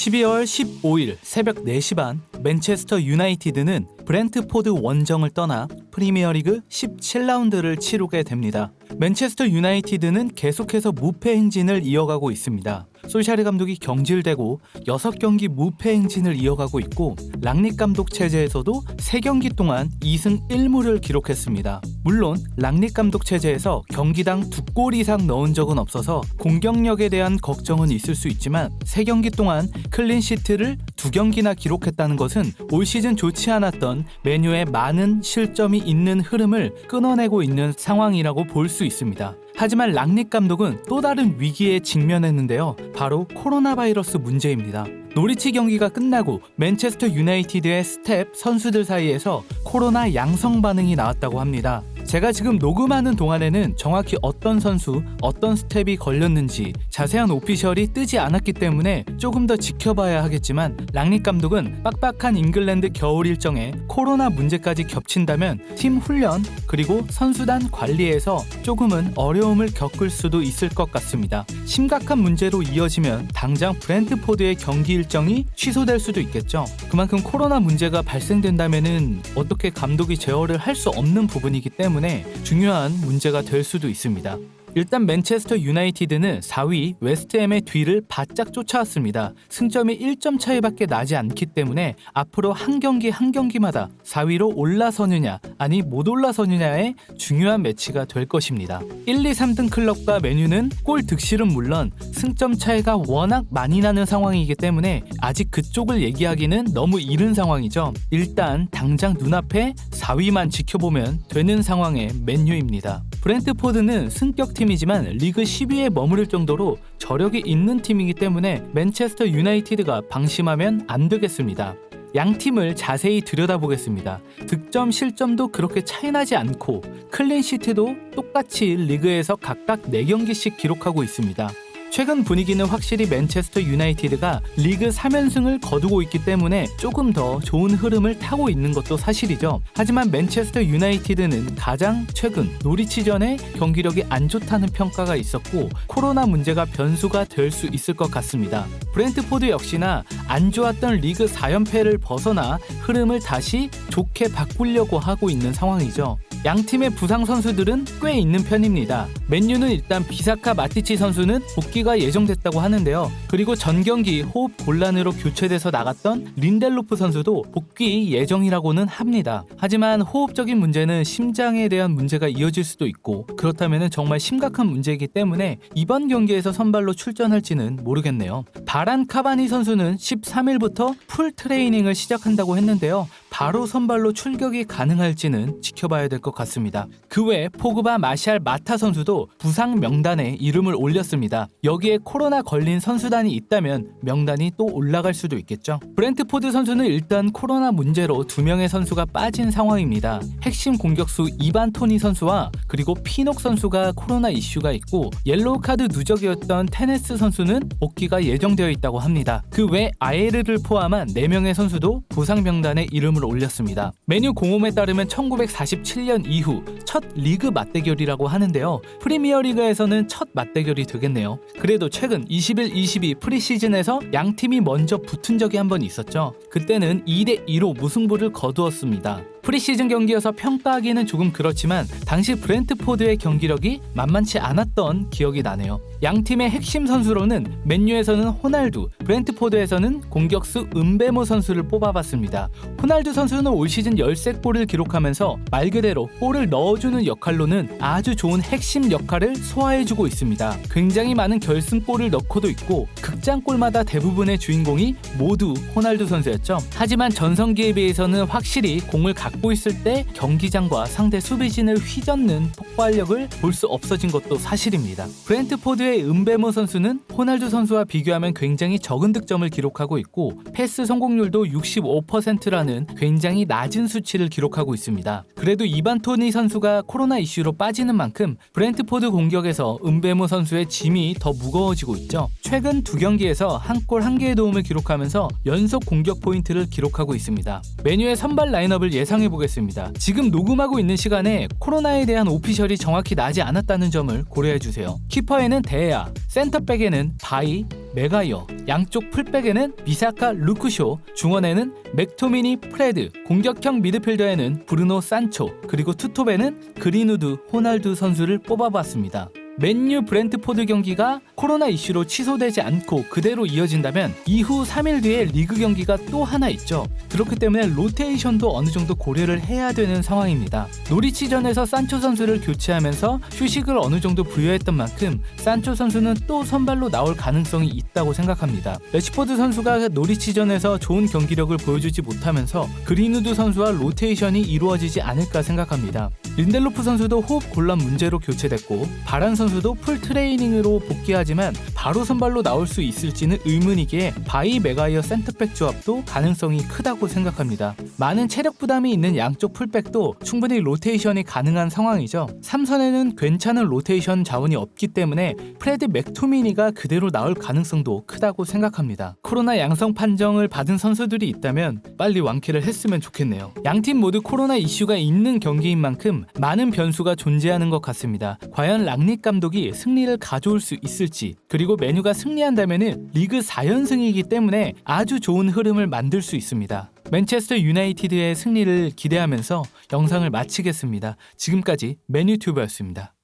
12월 15일 새벽 4시 반 맨체스터 유나이티드는 브렌트포드 원정을 떠나 프리미어리그 17라운드를 치르게 됩니다. 맨체스터 유나이티드는 계속해서 무패 행진을 이어가고 있습니다. 솔샤르 감독이 경질되고 6경기 무패 행진을 이어가고 있고 랑닉 감독 체제에서도 3경기 동안 2승 1무를 기록했습니다. 물론 랑닉 감독 체제에서 경기당 2골 이상 넣은 적은 없어서 공격력에 대한 걱정은 있을 수 있지만 3경기 동안 클린시트를 2경기나 기록했다는 것은 올 시즌 좋지 않았던 메뉴에 많은 실점이 있는 흐름을 끊어내고 있는 상황이라고 볼 수 있습니다. 하지만 랑닉 감독은 또 다른 위기에 직면했는데요. 바로 코로나 바이러스 문제입니다. 노리치 경기가 끝나고 맨체스터 유나이티드의 스텝 선수들 사이에서 코로나 양성 반응이 나왔다고 합니다. 제가 지금 녹음하는 동안에는 정확히 어떤 선수, 어떤 스텝이 걸렸는지 자세한 오피셜이 뜨지 않았기 때문에 조금 더 지켜봐야 하겠지만 랑닉 감독은 빡빡한 잉글랜드 겨울 일정에 코로나 문제까지 겹친다면 팀 훈련 그리고 선수단 관리에서 조금은 어려움을 겪을 수도 있을 것 같습니다. 심각한 문제로 이어지면 당장 브렌트포드의 경기 일정이 취소될 수도 있겠죠. 그만큼 코로나 문제가 발생된다면은 어떻게 감독이 제어를 할 수 없는 부분이기 때문에 중요한 문제가 될 수도 있습니다. 일단 맨체스터 유나이티드는 4위 웨스트햄의 뒤를 바짝 쫓아왔습니다. 승점이 1점 차이밖에 나지 않기 때문에 앞으로 한 경기 한 경기마다 4위로 올라서느냐 아니 못 올라서느냐의 중요한 매치가 될 것입니다. 1, 2, 3등 클럽과 맨유는 골 득실은 물론 승점 차이가 워낙 많이 나는 상황이기 때문에 아직 그쪽을 얘기하기는 너무 이른 상황이죠. 일단 당장 눈앞에 4위만 지켜보면 되는 상황의 맨유입니다. 브렌트포드는 승격팀이지만 리그 10위에 머무를 정도로 저력이 있는 팀이기 때문에 맨체스터 유나이티드가 방심하면 안 되겠습니다. 양 팀을 자세히 들여다보겠습니다. 득점, 실점도 그렇게 차이나지 않고 클린시트도 똑같이 리그에서 각각 4경기씩 기록하고 있습니다. 최근 분위기는 확실히 맨체스터 유나이티드가 리그 3연승을 거두고 있기 때문에 조금 더 좋은 흐름을 타고 있는 것도 사실이죠. 하지만 맨체스터 유나이티드는 가장 최근 노리치전의 경기력이 안 좋다는 평가가 있었고 코로나 문제가 변수가 될 수 있을 것 같습니다. 브렌트포드 역시나 안 좋았던 리그 4연패를 벗어나 흐름을 다시 좋게 바꾸려고 하고 있는 상황이죠. 양 팀의 부상 선수들은 꽤 있는 편입니다. 맨유는 일단 비사카 마티치 선수는 복귀가 예정됐다고 하는데요. 그리고 전 경기 호흡 곤란으로 교체돼서 나갔던 린델로프 선수도 복귀 예정이라고는 합니다. 하지만 호흡적인 문제는 심장에 대한 문제가 이어질 수도 있고 그렇다면 정말 심각한 문제이기 때문에 이번 경기에서 선발로 출전할지는 모르겠네요. 바란 카바니 선수는 13일부터 풀 트레이닝을 시작한다고 했는데요. 바로 선발로 출격이 가능할지는 지켜봐야 될 것 같습니다. 그 외 포그바, 마샬, 마타 선수도 부상 명단에 이름을 올렸습니다. 여기에 코로나 걸린 선수단이 있다면 명단이 또 올라갈 수도 있겠죠. 브렌트포드 선수는 일단 코로나 문제로 2명의 선수가 빠진 상황입니다. 핵심 공격수 이반 토니 선수와 그리고 피녹 선수가 코로나 이슈가 있고 옐로우 카드 누적이었던 테네스 선수는 복귀가 예정되어 있다고 합니다. 그 외 아에르를 포함한 4명의 선수도 부상 명단에 이름을 올렸습니다. 메뉴 공홈에 따르면 1947년 이후 첫 리그 맞대결이라고 하는데요. 프리미어리그에서는 첫 맞대결이 되겠네요. 그래도 최근 21-22 프리시즌에서 양 팀이 먼저 붙은 적이 한 번 있었죠. 그때는 2대2로 무승부를 거두었습니다. 프리시즌 경기여서 평가하기는 조금 그렇지만 당시 브렌트포드의 경기력이 만만치 않았던 기억이 나네요. 양 팀의 핵심 선수로는 맨유에서는 호날두, 브렌트포드에서는 공격수 은베모 선수를 뽑아봤습니다. 호날두 선수는 올 시즌 13골을 기록하면서 말 그대로 골을 넣어주는 역할로는 아주 좋은 핵심 역할을 소화해주고 있습니다. 굉장히 많은 결승골을 넣고도 있고 극장골마다 대부분의 주인공이 모두 호날두 선수였죠. 하지만 전성기에 비해서는 확실히 공을 갖고 있을 때 경기장과 상대 수비진을 휘젓는 폭발력을 볼 수 없어진 것도 사실입니다. 브렌트포드의 은베모 선수는 호날두 선수와 비교하면 굉장히 적은 득점을 기록하고 있고 패스 성공률도 65%라는 굉장히 낮은 수치를 기록하고 있습니다. 그래도 이반 토니 선수가 코로나 이슈로 빠지는 만큼 브렌트포드 공격에서 은베모 선수의 짐이 더 무거워지고 있죠. 최근 2경기에서 한 골 1개의 도움을 기록하면서 연속 공격 포인트를 기록하고 있습니다. 메뉴의 선발 라인업을 예상해보겠습니다. 지금 녹음하고 있는 시간에 코로나에 대한 오피셜이 정확히 나지 않았다는 점을 고려해주세요. 키퍼에는 데야, 센터백에는 바이, 맥가이어, 양쪽 풀백에는 미사카 루크쇼, 중원에는 맥토미니 프레드, 공격형 미드필더에는 브루노 산초, 그리고 투톱에는 그린우드, 호날두 선수를 뽑아봤습니다. 맨유 브렌트포드 경기가 코로나 이슈로 취소되지 않고 그대로 이어진다면 이후 3일 뒤에 리그 경기가 또 하나 있죠. 그렇기 때문에 로테이션도 어느 정도 고려를 해야 되는 상황입니다. 노리치전에서 산초 선수를 교체하면서 휴식을 어느 정도 부여했던 만큼 산초 선수는 또 선발로 나올 가능성이 있다고 생각합니다. 레시포드 선수가 노리치전에서 좋은 경기력을 보여주지 못하면서 그린우드 선수와 로테이션이 이루어지지 않을까 생각합니다. 린델로프 선수도 호흡 곤란 문제로 교체됐고 바란 선수도 풀 트레이닝으로 복귀하지만 바로 선발로 나올 수 있을지는 의문이기에 바이 맥가이어 센터백 조합도 가능성이 크다고 생각합니다. 많은 체력 부담이 있는 양쪽 풀백도 충분히 로테이션이 가능한 상황이죠. 3선에는 괜찮은 로테이션 자원이 없기 때문에 프레드 맥토미니가 그대로 나올 가능성도 크다고 생각합니다. 코로나 양성 판정을 받은 선수들이 있다면 빨리 완쾌를 했으면 좋겠네요. 양팀 모두 코로나 이슈가 있는 경기인 만큼 많은 변수가 존재하는 것 같습니다. 과연 랑닉 감독이 승리를 가져올 수 있을지, 그리고 메뉴가 승리한다면 리그 4연승이기 때문에 아주 좋은 흐름을 만들 수 있습니다. 맨체스터 유나이티드의 승리를 기대하면서 영상을 마치겠습니다. 지금까지 맨유튜브였습니다.